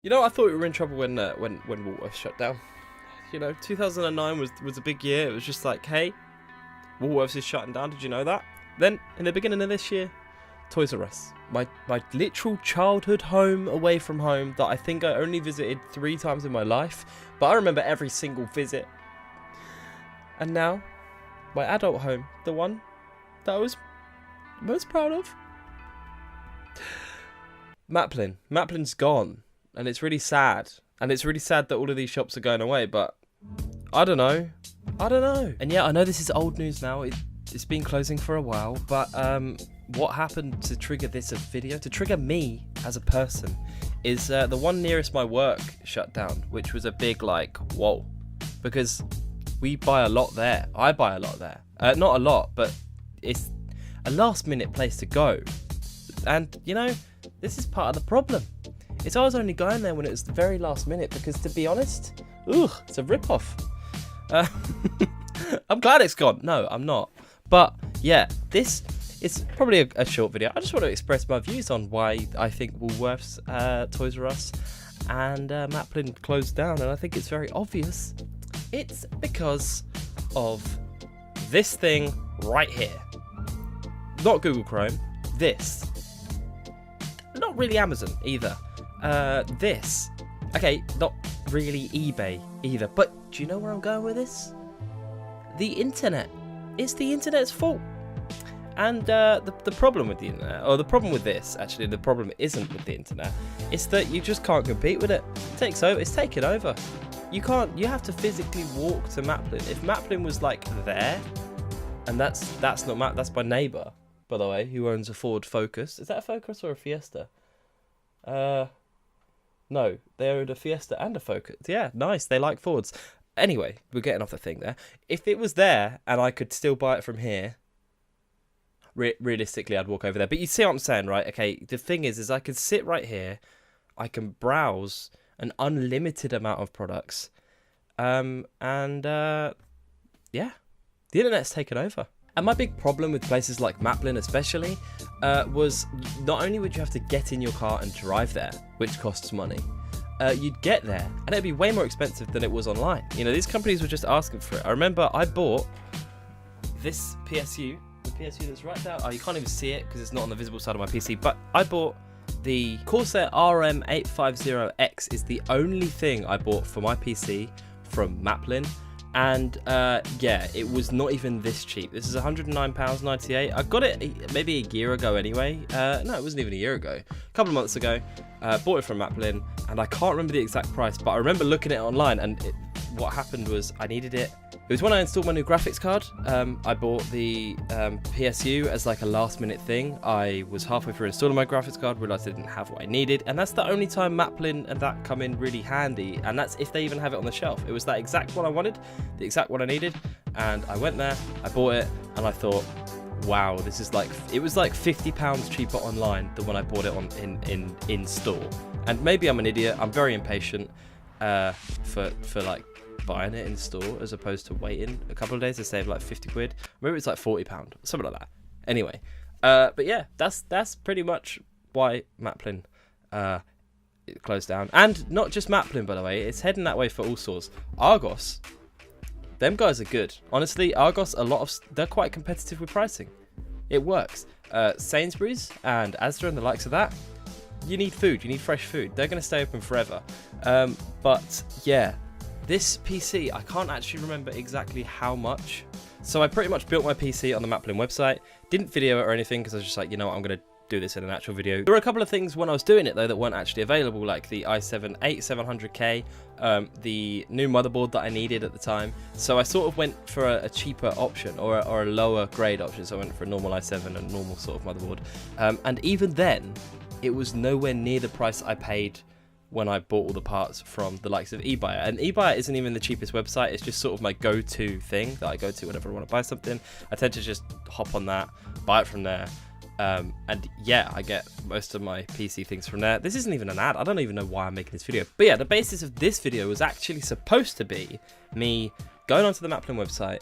You know, I thought we were in trouble when Woolworths shut down. You know, 2009 was a big year. It was just like, hey, Woolworths is shutting down. Did you know that? Then, in the beginning of this year, Toys R Us, my literal childhood home away from home that I think I only visited 3 times in my life, but I remember every single visit. And now, my adult home, the one that I was most proud of. Maplin. Maplin's gone. And it's really sad. And it's really sad that all of these shops are going away, but I don't know. And yeah, I know this is old news now. It's been closing for a while, but what happened to trigger this video, to trigger me as a person, is the one nearest my work shut down, which was a big like, whoa. Because we buy a lot there. I buy a lot there. Not a lot, but it's a last minute place to go. And, you know, this is part of the problem. It's I was only going there when it was the very last minute because, to be honest, it's a rip-off. I'm glad it's gone. No, I'm not. But, yeah, this is probably a short video. I just want to express my views on why I think Woolworths, Toys R Us and Maplin closed down. And I think it's very obvious. It's because of this thing right here. Not Google Chrome. This. Not really Amazon either. This. Okay, not really eBay either. But do you know where I'm going with this? The internet. It's the internet's fault. And the problem with the internet, or the problem with this, actually, the problem isn't with the internet. It's that you just can't compete with it. It's taken over. You can't. You have to physically walk to Maplin. If Maplin was like there, and that's not that's my neighbour, by the way, who owns a Ford Focus. Is that a Focus or a Fiesta? No, they own a Fiesta and a Focus. Yeah, nice. They like Fords. Anyway, we're getting off the thing there. If it was there and I could still buy it from here, realistically, I'd walk over there. But you see what I'm saying, right? Okay, the thing is I can sit right here. I can browse an unlimited amount of products. Yeah, the internet's taken over. And my big problem with places like Maplin especially was not only would you have to get in your car and drive there, which costs money, you'd get there and it'd be way more expensive than it was online. You know, these companies were just asking for it. I remember I bought this PSU, the PSU that's right there. Oh, you can't even see it because it's not on the visible side of my PC, but I bought the Corsair RM850X is the only thing I bought for my PC from Maplin. And yeah, it was not even this cheap. This is £109.98. I got it maybe a year ago anyway. No, it wasn't even a year ago. A couple of months ago. Bought it from Maplin, and I can't remember the exact price, but I remember looking at it online, and what happened was I needed it. It was when I installed my new graphics card. I bought the PSU as like a last minute thing. I was halfway through installing my graphics card, realised I didn't have what I needed, and that's the only time Maplin and that come in really handy, and that's if they even have it on the shelf. It was that exact one I wanted, the exact one I needed, and I went there, I bought it, and I thought, wow, this is like, it was like £50 cheaper online than when I bought it on in store. And maybe I'm an idiot, I'm very impatient for like buying it in store as opposed to waiting a couple of days to save like 50 quid. Maybe it's like £40, something like that. Anyway, but yeah, that's pretty much why Maplin it closed down. And not just Maplin, by the way, it's heading that way for all sorts. Argos, them guys are good. Honestly, Argos, they're quite competitive with pricing. It works. Sainsbury's and Asda and the likes of that, you need food, you need fresh food. They're going to stay open forever. But yeah, this PC, I can't actually remember exactly how much. So I pretty much built my PC on the Maplin website. Didn't video it or anything because I was just like, you know what, I'm going to do this in an actual video. There were a couple of things when I was doing it though that weren't actually available, like the i7-8700K, the new motherboard that I needed at the time. So I sort of went for a cheaper option or a lower grade option. So I went for a normal i7 and a normal sort of motherboard. And even then, it was nowhere near the price I paid when I bought all the parts from the likes of eBuyer. And eBuyer isn't even the cheapest website, it's just sort of my go-to thing that I go to whenever I want to buy something. I tend to just hop on that, buy it from there. And yeah, I get most of my PC things from there. This isn't even an ad, I don't even know why I'm making this video. But yeah, the basis of this video was actually supposed to be me going onto the Maplin website,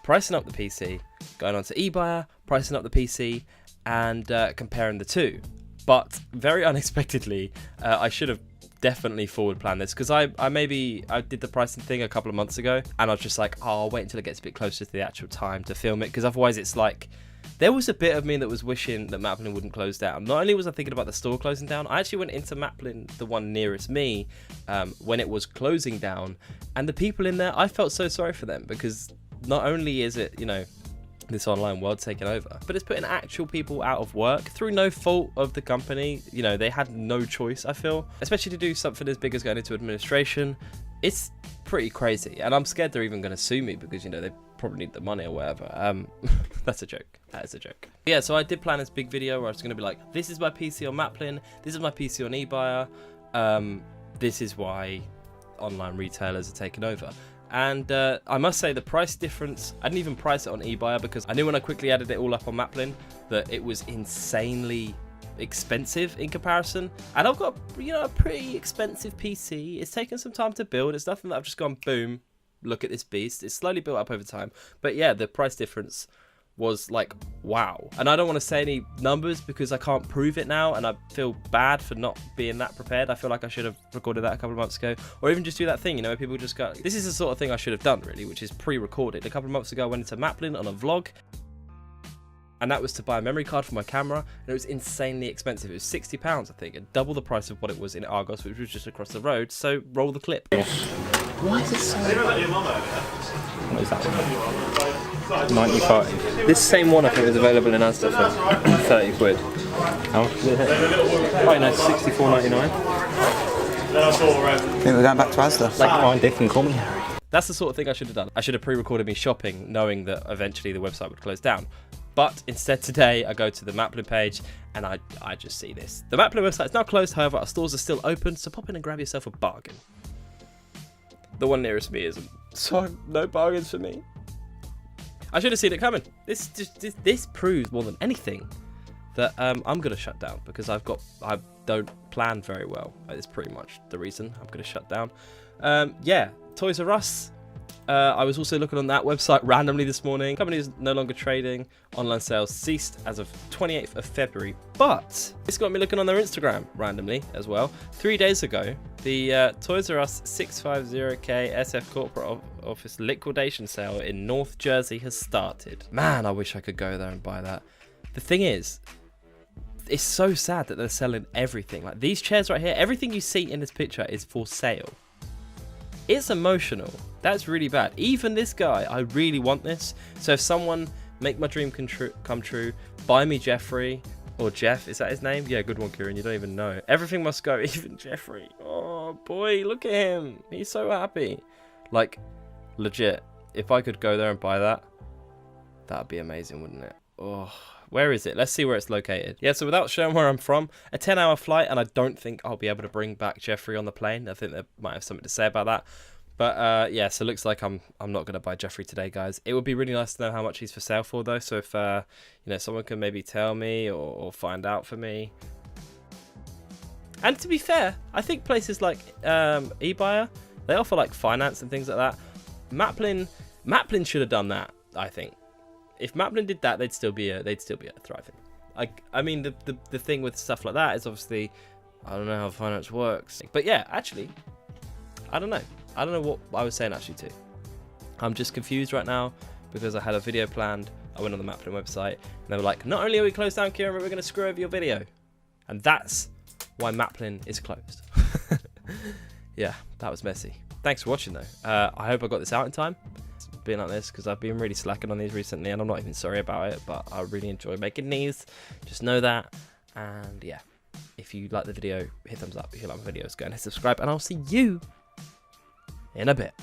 pricing up the PC, going onto eBuyer, pricing up the PC, and comparing the two. But very unexpectedly, I should have definitely forward plan this, because I did the pricing thing a couple of months ago, and I was just like, oh, I'll wait until it gets a bit closer to the actual time to film it, because otherwise it's like, there was a bit of me that was wishing that Maplin wouldn't close down. Not only was I thinking about the store closing down, I actually went into Maplin, the one nearest me, when it was closing down, and the people in there, I felt so sorry for them, because not only is it, you know, this online world taking over, but it's putting actual people out of work through no fault of the company. You know, they had no choice, I feel, especially to do something as big as going into administration. It's pretty crazy, and I'm scared they're even going to sue me, because, you know, they probably need the money or whatever. That's a joke. That is a joke. Yeah, so I did plan this big video where I was going to be like, this is my PC on Maplin, this is my PC on eBuyer, this is why online retailers are taking over. And I must say, the price difference, I didn't even price it on eBuyer, because I knew when I quickly added it all up on Maplin that it was insanely expensive in comparison. And I've got, you know, a pretty expensive PC. It's taken some time to build. It's nothing that I've just gone, boom, look at this beast. It's slowly built up over time. But yeah, the price difference was like, wow. And I don't want to say any numbers because I can't prove it now, and I feel bad for not being that prepared. I feel like I should have recorded that a couple of months ago, or even just do that thing, you know, where people just go, this is the sort of thing I should have done, really, which is pre-recorded. A couple of months ago I went into Maplin on a vlog, and that was to buy a memory card for my camera, and it was insanely expensive. It was £60, I think, and double the price of what it was in Argos, which was just across the road. So roll the clip. Why is it so... What is that one? 95. This same one I think was available in Asda for 30 quid. How much is it? Oh no, 64.99. I think we're going back to Asda. Like mine, they can call me Harry. That's the sort of thing I should have done. I should have pre-recorded me shopping, knowing that eventually the website would close down. But instead today, I go to the Maplin page, and I just see this. The Maplin website is now closed, however, our stores are still open, so pop in and grab yourself a bargain. The one nearest me isn't, so no bargains for me. I should have seen it coming. This proves more than anything that I'm gonna shut down, because I don't plan very well. It's pretty much the reason I'm gonna shut down. Yeah, Toys R Us. I was also looking on that website randomly this morning. Company is no longer trading. Online sales ceased as of 28th of February. But it's got me looking on their Instagram randomly as well. 3 days ago, the Toys R Us 650K SF Corporate Office liquidation sale in North Jersey has started. Man, I wish I could go there and buy that. The thing is, it's so sad that they're selling everything. Like these chairs right here, everything you see in this picture is for sale. It's emotional. That's really bad. Even this guy, I really want this. So if someone make my dream come true, buy me Jeffrey, or Jeff, is that his name? Yeah, good one, Kieran. You don't even know. Everything must go, even Jeffrey. Oh boy, look at him. He's so happy. Like, legit. If I could go there and buy that, that'd be amazing, wouldn't it? Oh, where is it? Let's see where it's located. Yeah, so without showing where I'm from, a 10-hour flight, and I don't think I'll be able to bring back Jeffrey on the plane. I think they might have something to say about that. But yeah, so it looks like I'm not going to buy Jeffrey today, guys. It would be really nice to know how much he's for sale for, though. So if, you know, someone can maybe tell me or find out for me. And to be fair, I think places like eBuyer, they offer like finance and things like that. Maplin should have done that, I think. If Maplin did that, they'd still be thriving. I mean, the thing with stuff like that is obviously, I don't know how finance works. But yeah, actually, I don't know. I don't know what I was saying actually too. I'm just confused right now because I had a video planned. I went on the Maplin website and they were like, not only are we closed down, Kieran, but we're going to screw over your video. And that's why Maplin is closed. Yeah, that was messy. Thanks for watching though. I hope I got this out in time. Being like this because I've been really slacking on these recently and I'm not even sorry about it, but I really enjoy making these. Just know that. And yeah, if you like the video, hit thumbs up. If you like my videos, go and hit subscribe, and I'll see you in a bit.